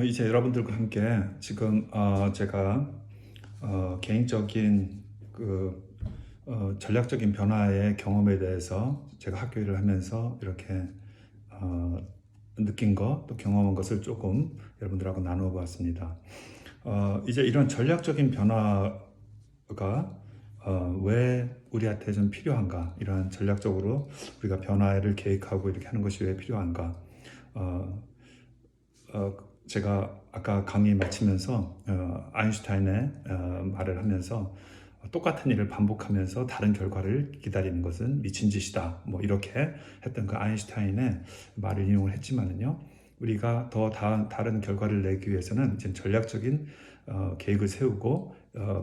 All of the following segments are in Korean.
이제 여러분들과 함께 지금 제가 개인적인 전략적인 변화의 경험에 대해서 제가 학교 일을 하면서 이렇게 어, 느낀 것, 또 경험한 것을 조금 여러분들하고 나누어 보았습니다. 이제 이런 전략적인 변화가 왜 우리한테 좀 필요한가? 이러한 전략적으로 우리가 변화를 계획하고 이렇게 하는 것이 왜 필요한가? 어, 어, 제가 아까 강의 마치면서 아인슈타인의 말을 하면서 똑같은 일을 반복하면서 다른 결과를 기다리는 것은 미친 짓이다. 뭐 이렇게 했던 그 아인슈타인의 말을 인용을 했지만은요. 우리가 더 다른 결과를 내기 위해서는 이제 전략적인 계획을 세우고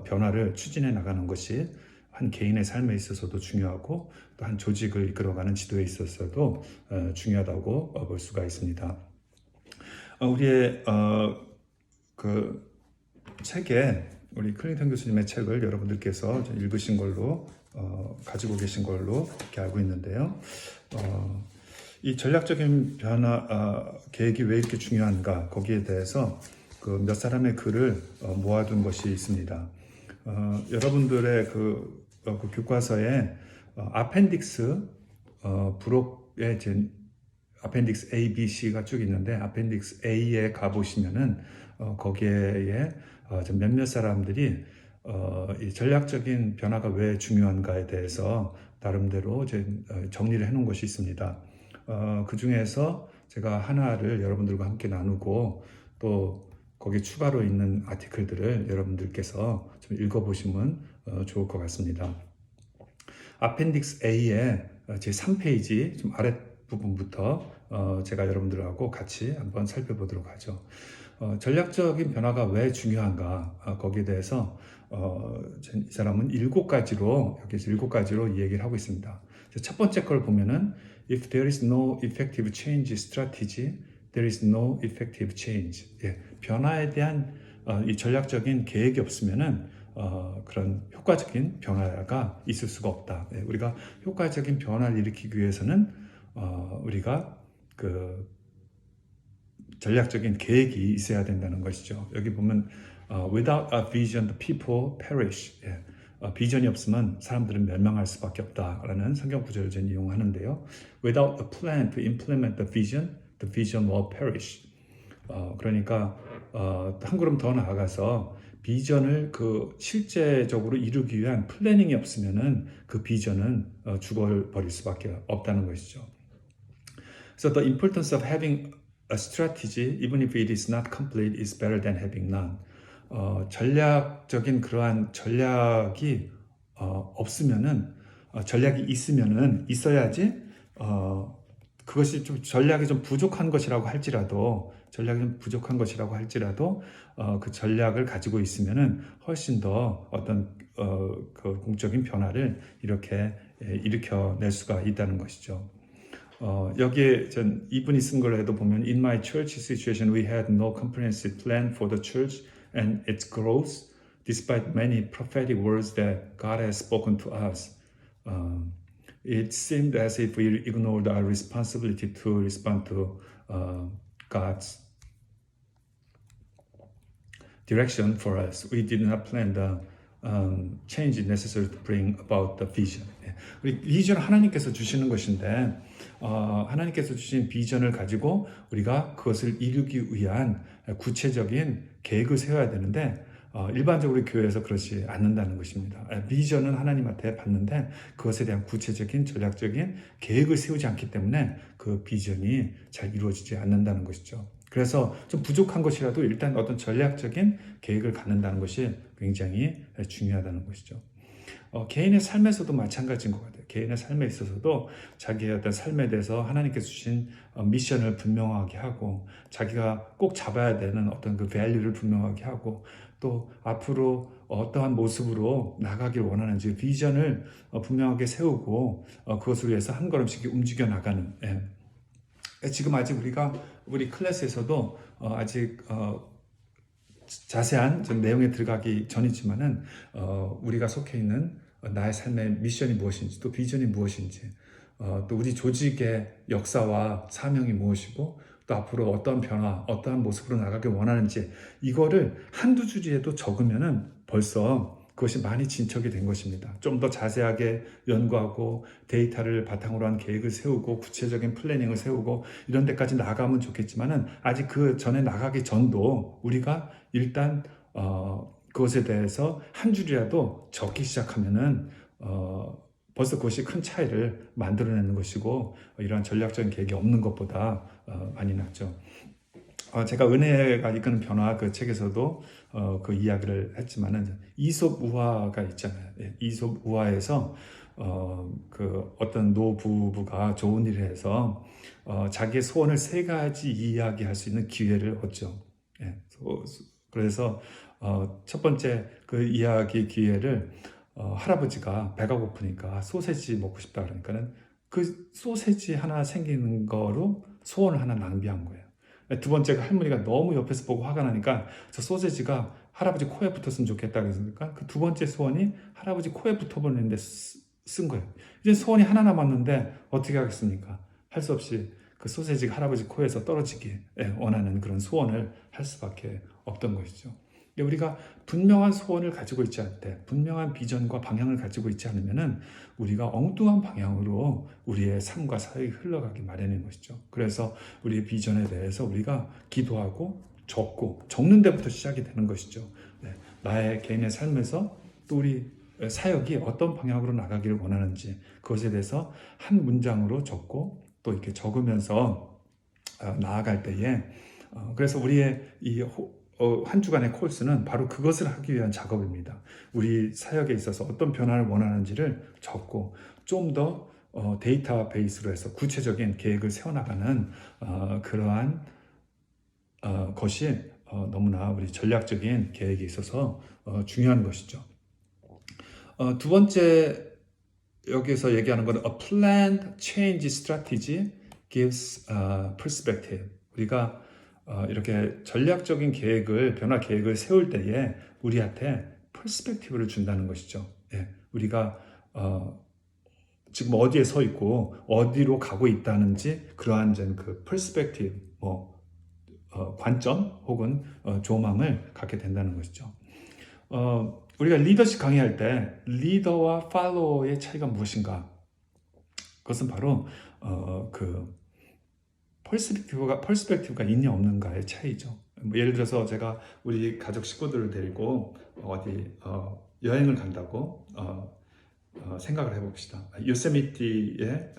변화를 추진해 나가는 것이 한 개인의 삶에 있어서도 중요하고 또 한 조직을 이끌어가는 지도에 있어서도 중요하다고 볼 수가 있습니다. 우리의 그 책에 우리 클린턴 교수님의 책을 여러분들께서 읽으신 걸로 가지고 계신 걸로 이렇게 알고 있는데요. 이 전략적인 변화 계획이 왜 이렇게 중요한가 거기에 대해서 그 몇 사람의 글을 모아둔 것이 있습니다. 여러분들의 그 교과서에 아펜딕스 부록에 아펜딕스 A, B, C가 쭉 있는데 아펜딕스 A에 가 보시면은 거기에 몇몇 사람들이 이 전략적인 변화가 왜 중요한가에 대해서 나름대로 이제 정리를 해놓은 것이 있습니다. 그 중에서 제가 하나를 여러분들과 함께 나누고 또 거기 추가로 있는 아티클들을 여러분들께서 좀 읽어보시면 좋을 것 같습니다. 아펜딕스 A의 제 3페이지 좀 아랫부분부터 제가 여러분들하고 같이 한번 살펴보도록 하죠. 전략적인 변화가 왜 중요한가 거기에 대해서 이 사람은 7가지로 여기서 7가지로 이 얘기를 하고 있습니다. 첫 번째 걸 보면은 If there is no effective change strategy, there is no effective change. 예, 변화에 대한 이 전략적인 계획이 없으면은 그런 효과적인 변화가 있을 수가 없다. 예, 우리가 효과적인 변화를 일으키기 위해서는 우리가 그 전략적인 계획이 있어야 된다는 것이죠. 여기 보면 without a vision, the people perish. 예, 비전이 없으면 사람들은 멸망할 수밖에 없다라는 성경 구절을 전 이용하는데요. Without a plan to implement the vision will perish. 그러니까 한 걸음 더 나아가서 비전을 그 실제적으로 이루기 위한 플래닝이 없으면은 그 비전은 죽어버릴 수밖에 없다는 것이죠. So the importance of having a strategy, even if it is not complete, is better than having none. 전략적인 그러한 전략이 없으면은 전략이 있으면은 있어야지 그것이 좀 전략이 좀 부족한 것이라고 할지라도 그 전략을 가지고 있으면은 훨씬 더 어떤 그 공적인 변화를 이렇게 일으켜낼 수가 있다는 것이죠. 여기에 전 이분이 쓴 걸 해도 보면 In my church situation, we had no comprehensive plan for the church and its growth, despite many prophetic words that God has spoken to us. It seemed as if we ignored our responsibility to respond to God's direction for us. We did not plan the change necessary to bring about the vision. 우리 비전은 하나님께서 주시는 것인데 하나님께서 주신 비전을 가지고 우리가 그것을 이루기 위한 구체적인 계획을 세워야 되는데 일반적으로 교회에서 그렇지 않는다는 것입니다. 비전은 하나님한테 받는데 그것에 대한 구체적인 전략적인 계획을 세우지 않기 때문에 그 비전이 잘 이루어지지 않는다는 것이죠. 그래서 좀 부족한 것이라도 일단 어떤 전략적인 계획을 갖는다는 것이 굉장히 중요하다는 것이죠. 개인의 삶에서도 마찬가지인 것 같아요. 개인의 삶에 있어서도 자기의 어떤 삶에 대해서 하나님께서 주신 미션을 분명하게 하고 자기가 꼭 잡아야 되는 어떤 그 밸류를 분명하게 하고 또 앞으로 어떠한 모습으로 나가길 원하는지 비전을 분명하게 세우고 그것을 위해서 한 걸음씩 움직여 나가는 지금 아직 우리 클래스에서도 아직 자세한 내용에 들어가기 전이지만은 우리가 속해 있는 나의 삶의 미션이 무엇인지 또 비전이 무엇인지 또 우리 조직의 역사와 사명이 무엇이고 또 앞으로 어떤 변화, 어떠한 모습으로 나가길 원하는지 이거를 한두 줄에도 적으면은 벌써 그것이 많이 진척이 된 것입니다. 좀 더 자세하게 연구하고 데이터를 바탕으로 한 계획을 세우고 구체적인 플래닝을 세우고 이런 데까지 나가면 좋겠지만은 아직 그 전에 나가기 전도 우리가 일단 그것에 대해서 한 줄이라도 적기 시작하면은 벌써 그것이 큰 차이를 만들어내는 것이고 이러한 전략적인 계획이 없는 것보다 많이 낫죠. 제가 은혜가 이끄는 변화 그 책에서도 그 이야기를 했지만은 이솝 우화가 있잖아요. 이솝 우화에서 그 어떤 노부부가 좋은 일을 해서 자기의 소원을 세 가지 이야기할 수 있는 기회를 얻죠. 그래서 첫 번째 그 이야기 기회를 할아버지가 배가 고프니까 소세지 먹고 싶다 그러니까는 그 소세지 하나 생기는 거로 소원을 하나 낭비한 거예요. 두 번째가 할머니가 너무 옆에서 보고 화가 나니까 저 소세지가 할아버지 코에 붙었으면 좋겠다 그러니까 그 두 번째 소원이 할아버지 코에 붙어버리는데 쓴 거예요. 이제 소원이 하나 남았는데 어떻게 하겠습니까? 할 수 없이 그 소세지가 할아버지 코에서 떨어지기 원하는 그런 소원을 할 수밖에 없던 것이죠. 우리가 분명한 소원을 가지고 있지 않을 때, 분명한 비전과 방향을 가지고 있지 않으면은 우리가 엉뚱한 방향으로 우리의 삶과 사역이 흘러가기 마련인 것이죠. 그래서 우리의 비전에 대해서 우리가 기도하고 적는 데부터 시작이 되는 것이죠. 나의 개인의 삶에서 또 우리 사역이 어떤 방향으로 나가기를 원하는지 그것에 대해서 한 문장으로 적고 또 이렇게 적으면서 나아갈 때에 그래서 우리의 이 한 주간의 코र्스는 바로 그것을 하기 위한 작업입니다. 우리 사역에 있어서 어떤 변화를 원하는지를 적고 좀 더 데이터 베이스로 해서 구체적인 계획을 세워나가는 그러한 것이 너무나 우리 전략적인 계획에 있어서 중요한 것이죠. 두 번째 여기서 얘기하는 것은 A planned change strategy gives perspective. 우리가 이렇게 전략적인 계획을 변화 계획을 세울 때에 우리한테 퍼스펙티브를 준다는 것이죠. 우리가 지금 어디에 서 있고 어디로 가고 있다는지 그러한 그 퍼스펙티브 관점 혹은 조망을 갖게 된다는 것이죠. 우리가 리더십 강의할 때 리더와 팔로워의 차이가 무엇인가? 그것은 바로 그 퍼스펙티브가 있냐 없는가의 차이죠. 예를 들어서 제가 우리 가족 식구들을 데리고 어디 여행을 간다고 생각을 해봅시다. 요세미티에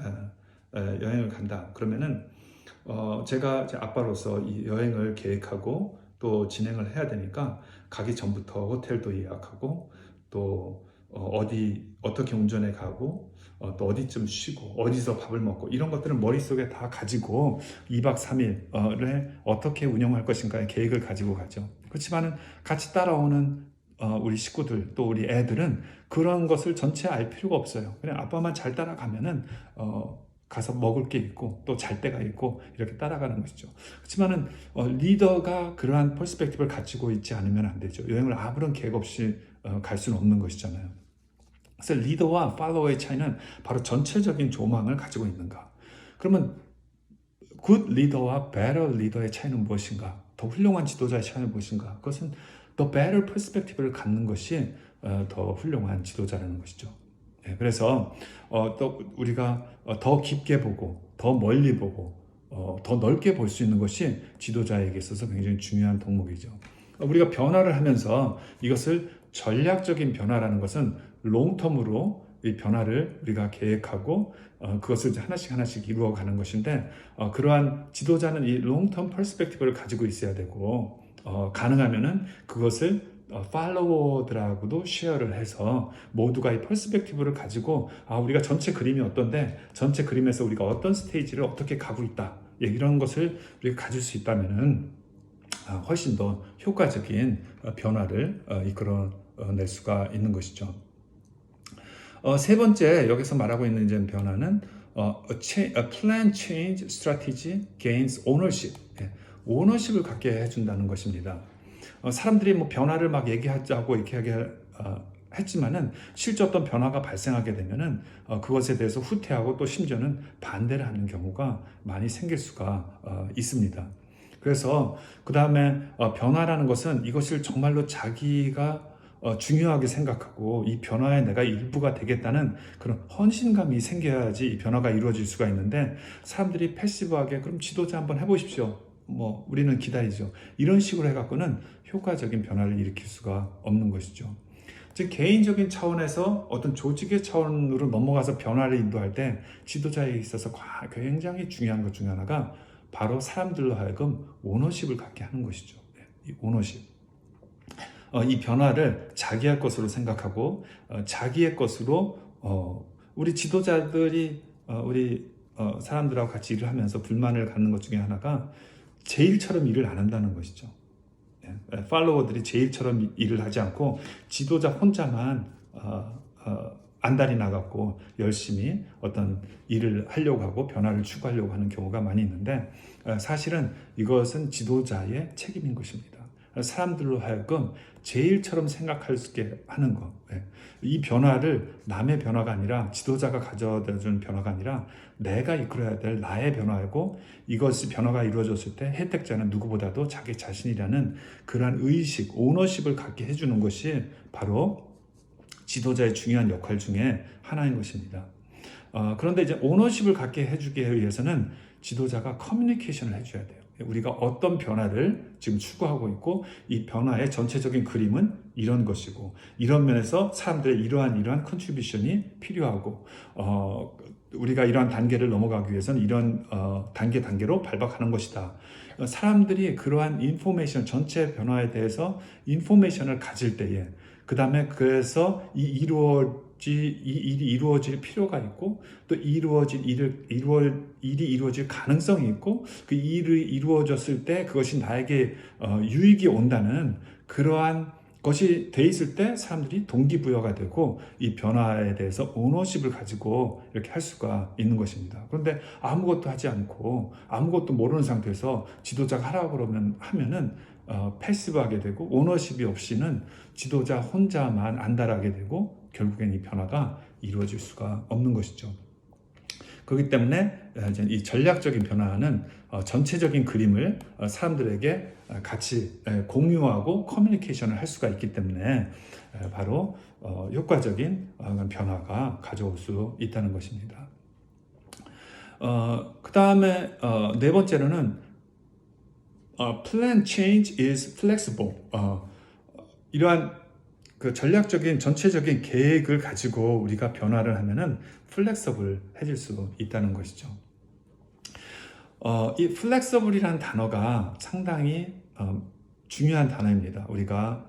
여행을 간다. 그러면은 제가 제 아빠로서 이 여행을 계획하고 또 진행을 해야 되니까 가기 전부터 호텔도 예약하고 또 어떻게 운전해 가고 또 어디쯤 쉬고 어디서 밥을 먹고 이런 것들을 머릿속에 다 가지고 2박 3일을 어떻게 운영할 것인가의 계획을 가지고 가죠. 그렇지만은 같이 따라오는 우리 식구들 또 우리 애들은 그런 것을 전체 알 필요가 없어요. 그냥 아빠만 잘 따라가면은 가서 먹을 게 있고 또 잘 데가 있고 이렇게 따라가는 것이죠. 그렇지만은 리더가 그러한 퍼스펙티브를 가지고 있지 않으면 안 되죠. 여행을 아무런 계획 없이 갈 수는 없는 것이잖아요. 그래서 리더와 팔로워의 차이는 바로 전체적인 조망을 가지고 있는가. 그러면 굿 리더와 better 리더의 차이는 무엇인가? 더 훌륭한 지도자의 차이는 무엇인가? 그것은 더 better perspective를 갖는 것이 더 훌륭한 지도자라는 것이죠. 그래서 또 우리가 더 깊게 보고 더 멀리 보고 더 넓게 볼 수 있는 것이 지도자에게 있어서 굉장히 중요한 덕목이죠. 우리가 변화를 하면서 이것을 전략적인 변화라는 것은 롱텀으로 이 변화를 우리가 계획하고 그것을 하나씩 이루어가는 것인데 그러한 지도자는 이 롱텀 퍼스펙티브를 가지고 있어야 되고 가능하면은 그것을 팔로워들하고도 쉐어를 해서 모두가 이 퍼스펙티브를 가지고 우리가 전체 그림이 어떤데 전체 그림에서 우리가 어떤 스테이지를 어떻게 가고 있다 이런 것을 우리가 가질 수 있다면은 훨씬 더 효과적인 변화를 이끌어낼 수가 있는 것이죠. 세 번째 여기서 말하고 있는 이제 변화는 a plan change strategy gains ownership. 오너십을 갖게 해준다는 것입니다. 사람들이 뭐 변화를 막 얘기하자고 이렇게 했지만은 실제 어떤 변화가 발생하게 되면은 그것에 대해서 후퇴하고 또 심지어는 반대를 하는 경우가 많이 생길 수가 있습니다. 그래서 그 다음에 변화라는 것은 이것을 정말로 자기가 중요하게 생각하고 이 변화에 내가 일부가 되겠다는 그런 헌신감이 생겨야지 이 변화가 이루어질 수가 있는데, 사람들이 패시브하게 그럼 지도자 한번 해보십시오, 뭐 우리는 기다리죠, 이런 식으로 해갖고는 효과적인 변화를 일으킬 수가 없는 것이죠. 즉 개인적인 차원에서 어떤 조직의 차원으로 넘어가서 변화를 인도할 때 지도자에 있어서 굉장히 중요한 것 중에 하나가 바로 사람들로 하여금 오너십을 갖게 하는 것이죠. 이 오너십. 이 변화를 자기의 것으로 생각하고 자기의 것으로 우리 지도자들이 우리 사람들하고 같이 일을 하면서 불만을 갖는 것 중에 하나가 제 일처럼 일을 안 한다는 것이죠. 팔로워들이 제 일처럼 일을 하지 않고 지도자 혼자만 안달이 나갖고 열심히 어떤 일을 하려고 하고 변화를 추구하려고 하는 경우가 많이 있는데, 사실은 이것은 지도자의 책임인 것입니다. 사람들로 하여금 제 일처럼 생각할 수 있게 하는 것. 이 변화를 남의 변화가 아니라, 지도자가 가져다 준 변화가 아니라 내가 이끌어야 될 나의 변화이고, 이것이 변화가 이루어졌을 때 혜택자는 누구보다도 자기 자신이라는 그러한 의식, 오너십을 갖게 해주는 것이 바로 지도자의 중요한 역할 중에 하나인 것입니다. 그런데 이제 오너십을 갖게 해주기 위해서는 지도자가 커뮤니케이션을 해줘야 돼요. 우리가 어떤 변화를 지금 추구하고 있고, 이 변화의 전체적인 그림은 이런 것이고, 이런 면에서 사람들의 이러한 컨트리뷰션이 필요하고, 우리가 이러한 단계를 넘어가기 위해서는 이런 단계로 발박하는 것이다. 사람들이 그러한 인포메이션, 전체 변화에 대해서 인포메이션을 가질 때에, 그 다음에 그래서 이 일이 이루어질 필요가 있고, 또 일이 이루어질 가능성이 있고, 그 일이 이루어졌을 때 그것이 나에게 유익이 온다는 그러한 것이 돼 있을 때 사람들이 동기부여가 되고 이 변화에 대해서 오너십을 가지고 이렇게 할 수가 있는 것입니다. 그런데 아무것도 하지 않고 아무것도 모르는 상태에서 지도자가 하라고 하면은 패시브하게 되고, 오너십이 없이는 지도자 혼자만 안달하게 되고 결국엔 이 변화가 이루어질 수가 없는 것이죠. 그렇기 때문에 이 전략적인 변화는 전체적인 그림을 사람들에게 같이 공유하고 커뮤니케이션을 할 수가 있기 때문에 바로 효과적인 변화가 가져올 수 있다는 것입니다. 그 다음에 네 번째로는 plan change is flexible. 이러한 그 전략적인 전체적인 계획을 가지고 우리가 변화를 하면은 플렉서블 해질 수 있다는 것이죠. 이 플렉서블이라는 단어가 상당히 중요한 단어입니다. 우리가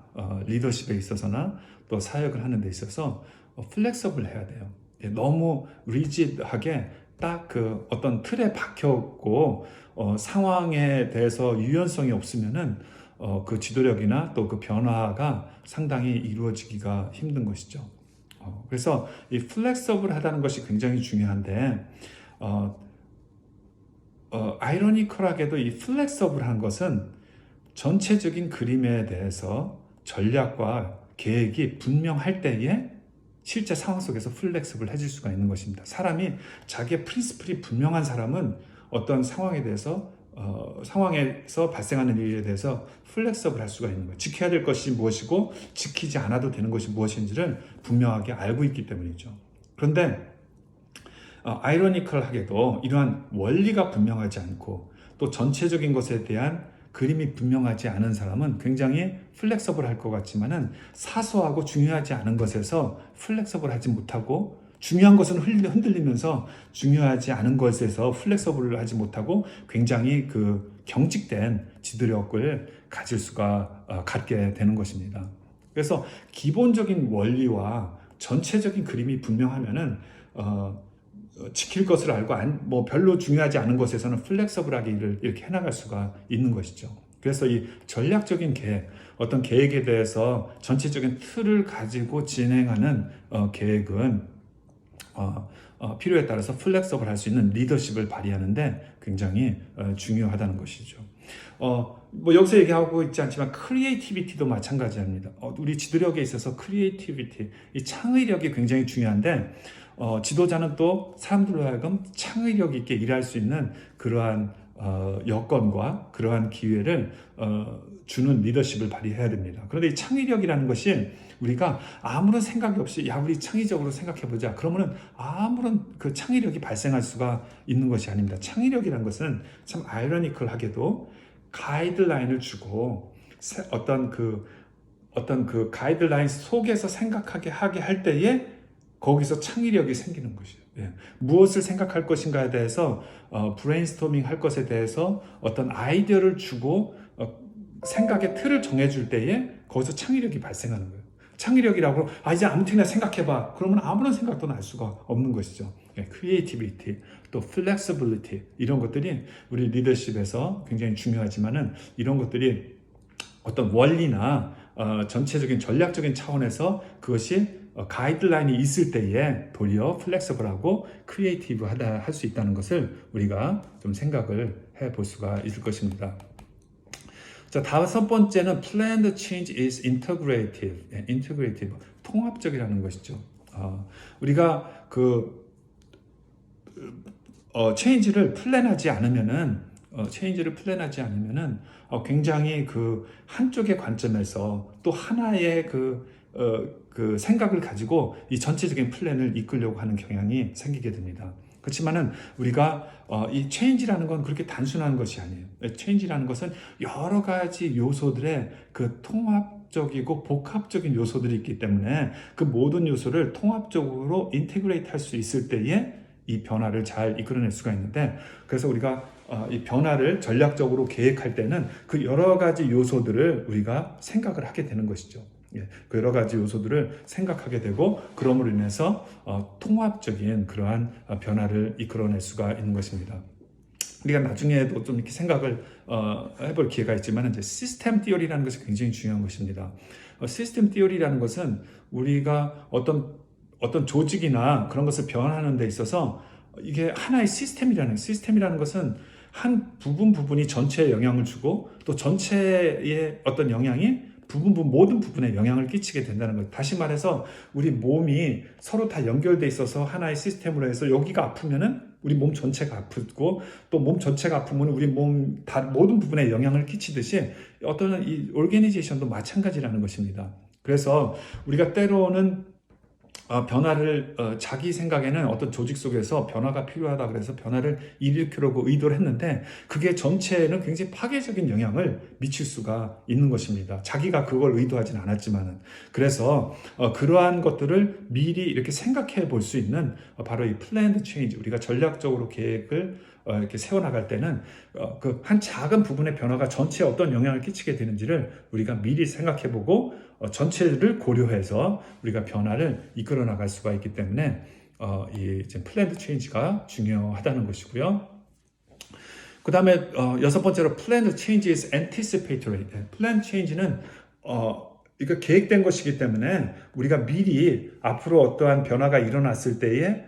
리더십에 있어서나 또 사역을 하는 데 있어서 플렉서블 해야 돼요. 너무 리지드하게 딱 그 어떤 틀에 박혀있고 상황에 대해서 유연성이 없으면은 그 지도력이나 또 그 변화가 상당히 이루어지기가 힘든 것이죠. 그래서 이 플렉서블하다는 것이 굉장히 중요한데, 아이러니컬하게도 이 플렉서블한 것은 전체적인 그림에 대해서 전략과 계획이 분명할 때에 실제 상황 속에서 플렉서블 해질 수가 있는 것입니다. 사람이 자기의 프린시플이 분명한 사람은 어떤 상황에 대해서 상황에서 발생하는 일에 대해서 플렉서블 할 수가 있는 거예요. 지켜야 될 것이 무엇이고 지키지 않아도 되는 것이 무엇인지를 분명하게 알고 있기 때문이죠. 그런데 아이러니컬하게도 이러한 원리가 분명하지 않고 또 전체적인 것에 대한 그림이 분명하지 않은 사람은 굉장히 플렉서블 할 것 같지만은 사소하고 중요하지 않은 것에서 플렉서블 하지 못하고, 중요한 것은 흔들리면서 중요하지 않은 것에서 플렉서블을 하지 못하고 굉장히 그 경직된 지도력을 가질 수가 갖게 되는 것입니다. 그래서 기본적인 원리와 전체적인 그림이 분명하면은 지킬 것을 알고 뭐 별로 중요하지 않은 것에서는 플렉서블하게 일을 이렇게 해나갈 수가 있는 것이죠. 그래서 이 전략적인 계획, 어떤 계획에 대해서 전체적인 틀을 가지고 진행하는 계획은 필요에 따라서 플렉서블 할 수 있는 리더십을 발휘하는데 굉장히 중요하다는 것이죠. 뭐 여기서 얘기하고 있지 않지만 크리에이티비티도 마찬가지입니다. 우리 지도력에 있어서 크리에이티비티, 이 창의력이 굉장히 중요한데 지도자는 또 사람들로 하여금 창의력 있게 일할 수 있는 그러한 여건과 그러한 기회를 주는 리더십을 발휘해야 됩니다. 그런데 이 창의력이라는 것이 우리가 아무런 생각이 없이 야 우리 창의적으로 생각해보자 그러면은 아무런 그 창의력이 발생할 수가 있는 것이 아닙니다. 창의력이라는 것은 참 아이러니컬하게도 가이드라인을 주고 어떤 그 가이드라인 속에서 생각하게 하게 할 때에 거기서 창의력이 생기는 것이죠. 예. 무엇을 생각할 것인가에 대해서 브레인스토밍 할 것에 대해서 어떤 아이디어를 주고 생각의 틀을 정해줄 때에 거기서 창의력이 발생하는 거예요. 창의력이라고 이제 아무튼이나 생각해봐. 그러면 아무런 생각도 날 수가 없는 것이죠. 크리에이티비티, 또 플렉서빌리티 이런 것들이 우리 리더십에서 굉장히 중요하지만은 이런 것들이 어떤 원리나 전체적인 전략적인 차원에서 그것이 가이드라인이 있을 때에 도리어 플렉서블하고 크리에이티브하다 할 수 있다는 것을 우리가 좀 생각을 해볼 수가 있을 것입니다. 자, 다섯 번째는 planned change is integrative. integrative. 통합적이라는 것이죠. 우리가 change를 플랜하지 않으면은 굉장히 그 한쪽의 관점에서 또 하나의 그 생각을 가지고 이 전체적인 플랜을 이끌려고 하는 경향이 생기게 됩니다. 그렇지만은 우리가 이 체인지라는 건 그렇게 단순한 것이 아니에요. 체인지라는 것은 여러 가지 요소들의 그 통합적이고 복합적인 요소들이 있기 때문에 그 모든 요소를 통합적으로 인테그레이트 할 수 있을 때에 이 변화를 잘 이끌어낼 수가 있는데, 그래서 우리가 이 변화를 전략적으로 계획할 때는 그 여러 가지 요소들을 우리가 생각을 하게 되는 것이죠. 그 여러 가지 요소들을 생각하게 되고 그럼으로 인해서 통합적인 그러한 변화를 이끌어낼 수가 있는 것입니다. 우리가 나중에도 좀 이렇게 생각을 해볼 기회가 있지만 이제 시스템 티어리라는 것이 굉장히 중요한 것입니다. 시스템 티어리라는 것은 우리가 어떤 조직이나 그런 것을 변화하는 데 있어서 이게 하나의 시스템이라는 것은 한 부분이 전체에 영향을 주고 또 전체의 어떤 영향이 모든 부분에 영향을 끼치게 된다는 것. 다시 말해서 우리 몸이 서로 다 연결돼 있어서 하나의 시스템으로 해서 여기가 아프면은 우리 몸 전체가 아프고 또 몸 전체가 아프면 우리 몸 모든 부분에 영향을 끼치듯이 어떤 이 오르게니제이션도 마찬가지라는 것입니다. 그래서 우리가 때로는 변화를 자기 생각에는 어떤 조직 속에서 변화가 필요하다 그래서 변화를 일으키려고 의도를 했는데 그게 전체에는 굉장히 파괴적인 영향을 미칠 수가 있는 것입니다. 자기가 그걸 의도하진 않았지만은. 그래서 그러한 것들을 미리 이렇게 생각해 볼 수 있는 바로 이 planned change, 우리가 전략적으로 계획을 이렇게 세워나갈 때는 그 한 작은 부분의 변화가 전체에 어떤 영향을 끼치게 되는지를 우리가 미리 생각해보고 전체를 고려해서 우리가 변화를 이끌어 나갈 수가 있기 때문에 이 플랜드 체인지가 중요하다는 것이고요. 그 다음에 여섯 번째로 플랜드 체인지 is anticipatory. 플랜드 체인지는 이거 계획된 것이기 때문에 우리가 미리 앞으로 어떠한 변화가 일어났을 때에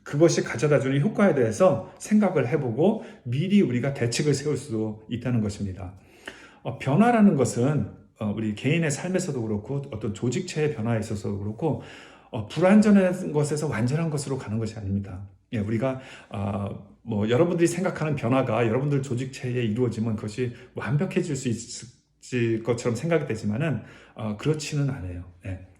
그것이 가져다주는 효과에 대해서 생각을 해보고 미리 우리가 대책을 세울 수도 있다는 것입니다. 변화라는 것은 우리 개인의 삶에서도 그렇고 어떤 조직체의 변화에 있어서도 그렇고 불완전한 것에서 완전한 것으로 가는 것이 아닙니다. 우리가 뭐 여러분들이 생각하는 변화가 여러분들 조직체에 이루어지면 그것이 완벽해질 수 있을 것처럼 생각이 되지만은 그렇지는 않아요.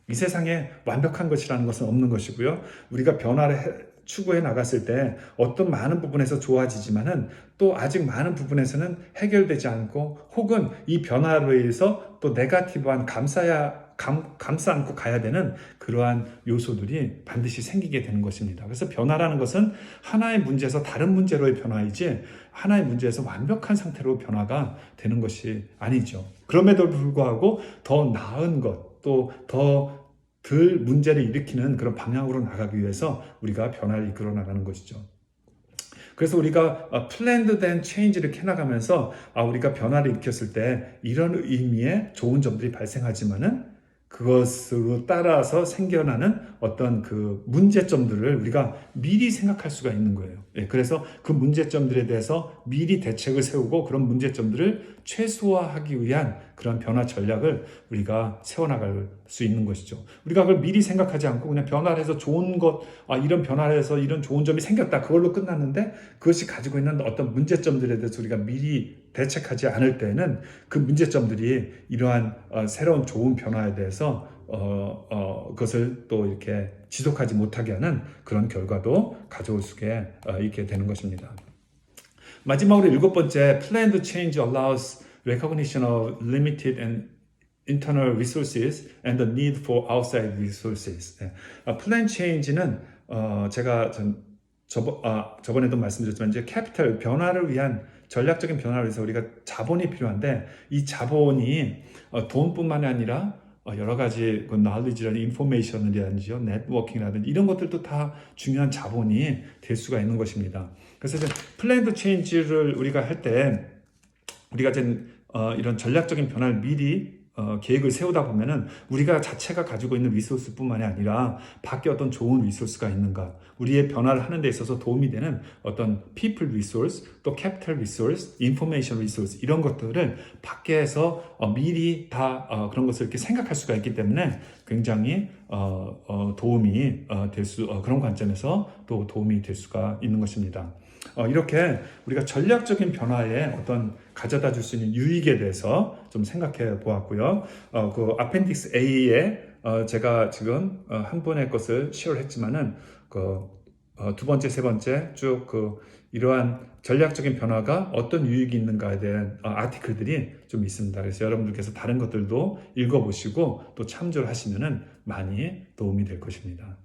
이 세상에 완벽한 것이라는 것은 없는 것이고요. 우리가 변화를 추구해 나갔을 때 어떤 많은 부분에서 좋아지지만은 또 아직 많은 부분에서는 해결되지 않고 혹은 이 변화로 인해서 또 네거티브한 감싸 안고 가야 되는 그러한 요소들이 반드시 생기게 되는 것입니다. 그래서 변화라는 것은 하나의 문제에서 다른 문제로의 변화이지 하나의 문제에서 완벽한 상태로 변화가 되는 것이 아니죠. 그럼에도 불구하고 더 나은 것, 또 더 덜 문제를 일으키는 그런 방향으로 나가기 위해서 우리가 변화를 이끌어 나가는 것이죠. 그래서 우리가 플랜드 된 체인지를 캐나가면서 우리가 변화를 일으켰을 때 이런 의미의 좋은 점들이 발생하지만은 그것으로 따라서 생겨나는 어떤 그 문제점들을 우리가 미리 생각할 수가 있는 거예요. 예, 그래서 그 문제점들에 대해서 미리 대책을 세우고 그런 문제점들을 최소화하기 위한 그런 변화 전략을 우리가 세워나갈 수 있는 것이죠. 우리가 그걸 미리 생각하지 않고 그냥 변화를 해서 좋은 것, 이런 변화를 해서 이런 좋은 점이 생겼다. 그걸로 끝났는데 그것이 가지고 있는 어떤 문제점들에 대해서 우리가 미리 대책하지 않을 때는 그 문제점들이 이러한 새로운 좋은 변화에 대해서 그것을 또 이렇게 지속하지 못하게 하는 그런 결과도 가져올 수가 있게 되는 것입니다. 마지막으로 7번째, planned change allows recognition of limited and internal resources and the need for outside resources. plan change는 제가 저번에도 말씀드렸지만 이제 캐피탈 변화를 위한 전략적인 변화를 위해서 우리가 자본이 필요한데 이 자본이 돈뿐만이 아니라 여러 가지 그 knowledge라든지 information이라든지 네트워킹이라든지 이런 것들도 다 중요한 자본이 될 수가 있는 것입니다. 그래서 이제 플랜드 체인지를 우리가 할 때 우리가 이제 이런 전략적인 변화를 미리 계획을 세우다 보면은 우리가 자체가 가지고 있는 리소스뿐만이 아니라 밖에 어떤 좋은 리소스가 있는가, 우리의 변화를 하는 데 있어서 도움이 되는 어떤 people resource, 또 capital resource, information resource 이런 것들을 밖에서 미리 다 그런 것을 이렇게 생각할 수가 있기 때문에 굉장히 도움이 그런 관점에서 또 도움이 될 수가 있는 것입니다. 이렇게 우리가 전략적인 변화에 어떤 가져다 줄 수 있는 유익에 대해서 좀 생각해 보았고요. 그 아펜딕스 A에 제가 지금 한 번의 것을 시어를 했지만은 두 번째, 세 번째 쭉 이러한 전략적인 변화가 어떤 유익이 있는가에 대한 아티클들이 좀 있습니다. 그래서 여러분들께서 다른 것들도 읽어보시고 또 참조를 하시면은 많이 도움이 될 것입니다.